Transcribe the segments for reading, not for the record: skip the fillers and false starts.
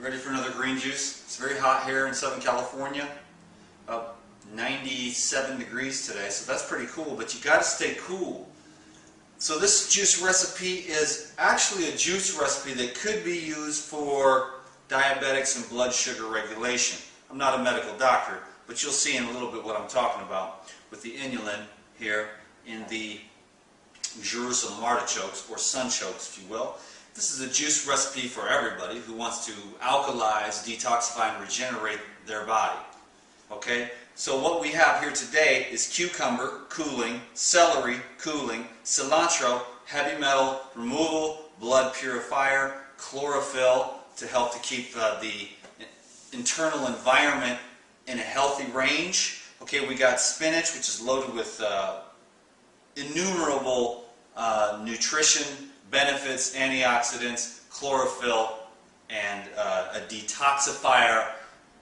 Ready for another green juice? It's very hot here in Southern California. About 97 degrees today, so that's pretty cool, but you got to stay cool. So this juice recipe is actually a juice recipe that could be used for diabetics and blood sugar regulation. I'm not a medical doctor, but you'll see in a little bit what I'm talking about with the inulin here in the Jerusalem artichokes, or sunchokes if you will. This is a juice recipe for everybody who wants to alkalize, detoxify, and regenerate their body. Okay? So what we have here today is cucumber, cooling, celery, cooling, cilantro, heavy metal, removal, blood purifier, chlorophyll to help to keep the internal environment in a healthy range. Okay, we got spinach, which is loaded with innumerable nutrition benefits, antioxidants, chlorophyll, and a detoxifier.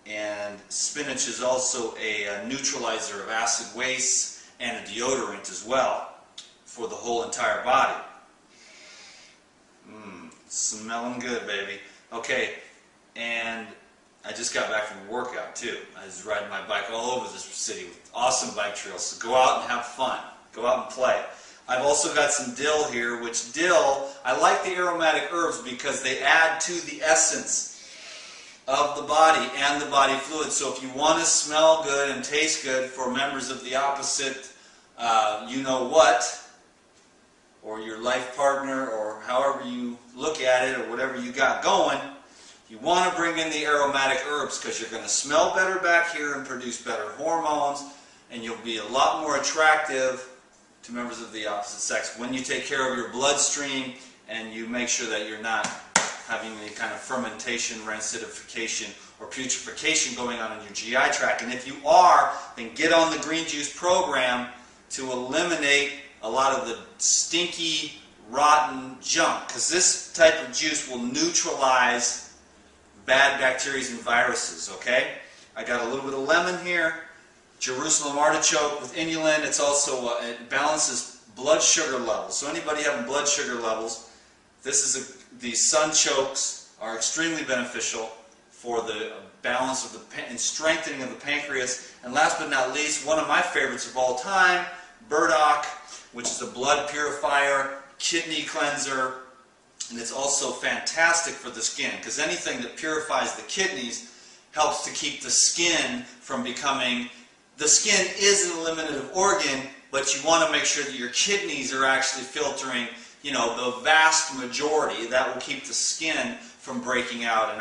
And spinach is also a neutralizer of acid waste and a deodorant as well for the whole entire body. Smelling good, baby. Okay, and I just got back from a workout too. I was riding my bike all over this city with awesome bike trails. So go out and have fun. Go out and play. I've also got some dill here, which dill, I like the aromatic herbs because they add to the essence of the body and the body fluid. So if you want to smell good and taste good for members of the opposite you-know-what, or your life partner, or however you look at it, or whatever you got going, you want to bring in the aromatic herbs because you're going to smell better back here and produce better hormones, and you'll be a lot more attractive to members of the opposite sex when you take care of your bloodstream and you make sure that you're not having any kind of fermentation, rancidification, or putrefaction going on in your GI tract. And if you are, then get on the green juice program to eliminate a lot of the stinky, rotten junk, because this type of juice will neutralize bad bacteria and viruses, okay? I got a little bit of lemon here, Jerusalem artichoke with inulin. It's also, it balances blood sugar levels. So anybody having blood sugar levels, these sunchokes are extremely beneficial for the balance of and strengthening of the pancreas. And last but not least, one of my favorites of all time, burdock, which is a blood purifier, kidney cleanser, and it's also fantastic for the skin, because anything that purifies the kidneys helps to keep the skin from becoming... The skin is an eliminative organ, but you want to make sure that your kidneys are actually filtering, the vast majority. That will keep the skin from breaking out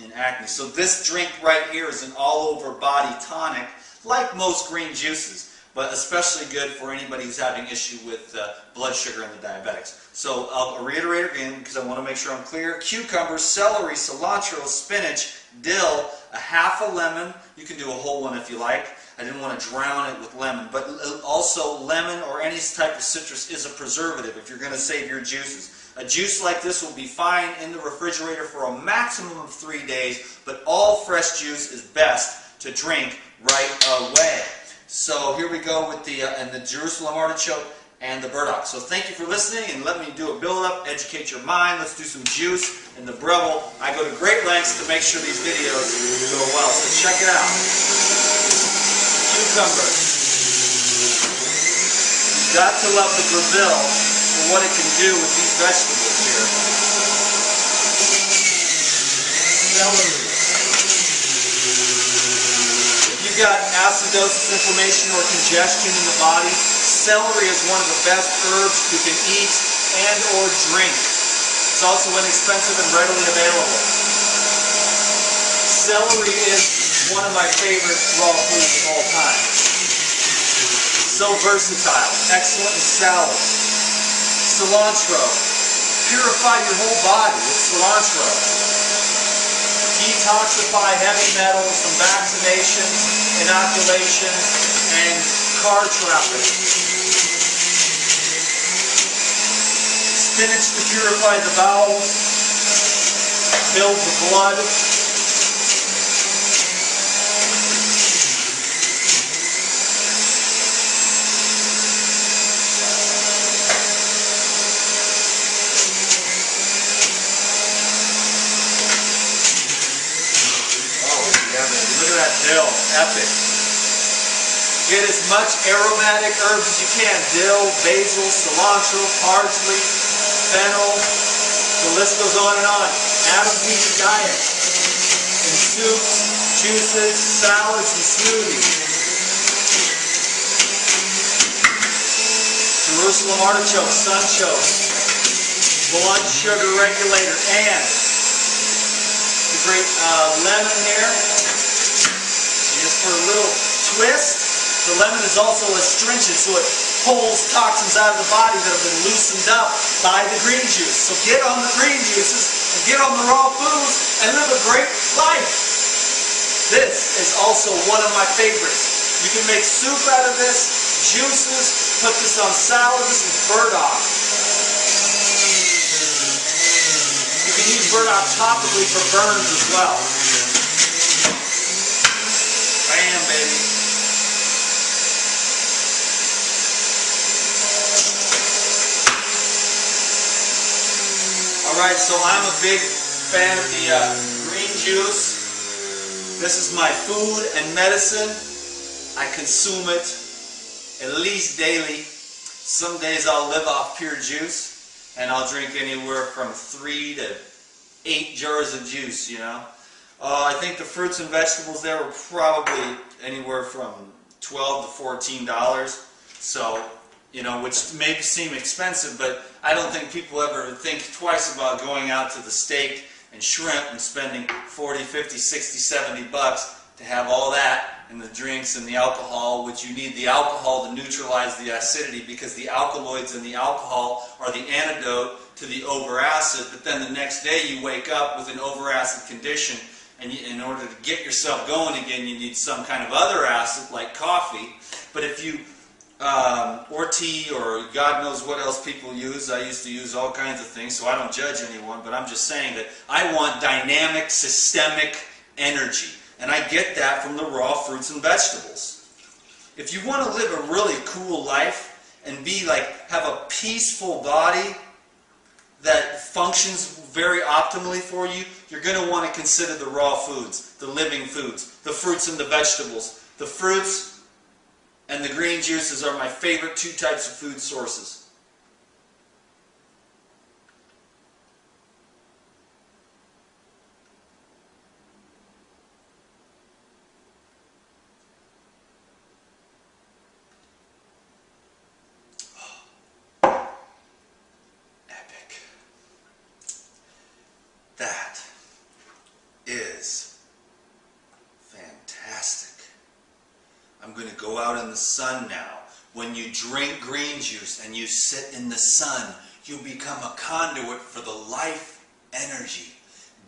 in acne. So this drink right here is an all-over body tonic, like most green juices, but especially good for anybody who's having issue with blood sugar and the diabetics. So I'll reiterate again because I want to make sure I'm clear. Cucumber, celery, cilantro, spinach, dill, a half a lemon. You can do a whole one if you like. I didn't want to drown it with lemon, but also lemon or any type of citrus is a preservative if you're going to save your juices. A juice like this will be fine in the refrigerator for a maximum of 3 days, but all fresh juice is best to drink right away. So here we go with the Jerusalem artichoke and the burdock. So thank you for listening, and let me do a build-up, educate your mind. Let's do some juice in the Breville. I go to great lengths to make sure these videos go well, so check it out. Cucumber. You've got to love the Breville for what it can do with these vegetables here. Celery. If you've got acidosis, inflammation, or congestion in the body, celery is one of the best herbs you can eat and or drink. It's also inexpensive and readily available. Celery is one of my favorite raw foods of all time. So versatile, excellent in salads. Cilantro, purify your whole body with cilantro. Detoxify heavy metals from vaccinations, inoculations, and car traffic. Spinach to purify the bowels, build the blood. Dill, epic. Get as much aromatic herbs as you can. Dill, basil, cilantro, parsley, fennel. The list goes on and on. Add them to your diet. In soups, juices, salads, and smoothies. Jerusalem artichoke, sunchoke, blood sugar regulator, and the great lemon here. Just for a little twist, the lemon is also astringent, so it pulls toxins out of the body that have been loosened up by the green juice. So get on the green juices and get on the raw foods and live a great life. This is also one of my favorites. You can make soup out of this, juices, put this on salads. This is burdock. You can use burdock topically for burns as well. Bam, baby. Alright, so I'm a big fan of the green juice. This is my food and medicine. I consume it at least daily. Some days I'll live off pure juice, and I'll drink anywhere from 3 to 8 jars of juice, you know. I think the fruits and vegetables there were probably anywhere from $12 to $14. So, you know, which may seem expensive, but I don't think people ever think twice about going out to the steak and shrimp and spending 40, 50, 60, 70 bucks to have all that and the drinks and the alcohol, which you need the alcohol to neutralize the acidity, because the alkaloids in the alcohol are the antidote to the overacid. But then the next day you wake up with an overacid condition, and in order to get yourself going again, you need some kind of other acid like coffee. But if you or tea, or God knows what else people use. I used to use all kinds of things, so I don't judge anyone, but I'm just saying that I want dynamic, systemic energy, and I get that from the raw fruits and vegetables. If you want to live a really cool life and be like, have a peaceful body that functions very optimally for you, you're going to want to consider the raw foods, the living foods, the fruits and the vegetables. The fruits and the green juices are my favorite 2 types of food sources. Oh. Epic. That is fantastic. I'm going to go out in the sun now. When you drink green juice and you sit in the sun, you become a conduit for the life energy.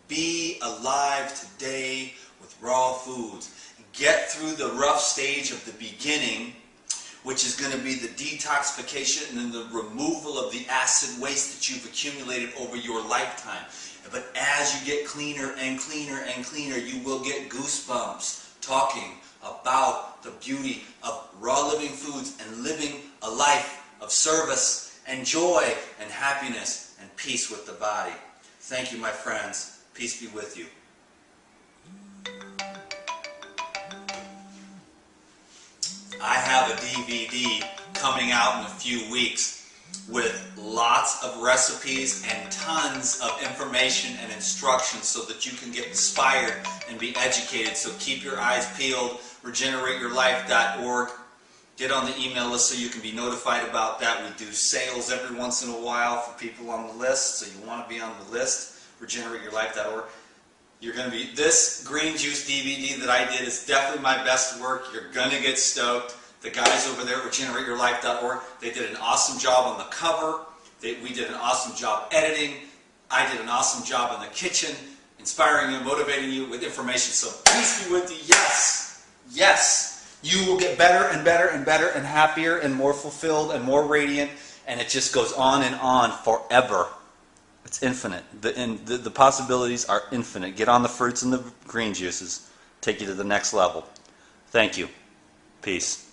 Be alive today with raw foods. Get through the rough stage of the beginning, which is going to be the detoxification and the removal of the acid waste that you've accumulated over your lifetime. But as you get cleaner and cleaner and cleaner, you will get goosebumps talking about the beauty of raw living foods and living a life of service and joy and happiness and peace with the body. Thank you, my friends. Peace be with you. I have a DVD coming out in a few weeks with lots of recipes and tons of information and instructions so that you can get inspired and be educated. So keep your eyes peeled. RegenerateYourLife.org. Get on the email list so you can be notified about that. We do sales every once in a while for people on the list, so you want to be on the list. RegenerateYourLife.org. You're going to be, this green juice DVD that I did is definitely my best work. You're going to get stoked. The guys over there at RegenerateYourLife.org, they did an awesome job on the cover. We did an awesome job editing. I did an awesome job in the kitchen, inspiring you, motivating you with information. So peace be with you. Yes. Yes, you will get better and better and better and happier and more fulfilled and more radiant, and it just goes on forever. It's infinite. The possibilities are infinite. Get on the fruits and the green juices. Take you to the next level. Thank you. Peace.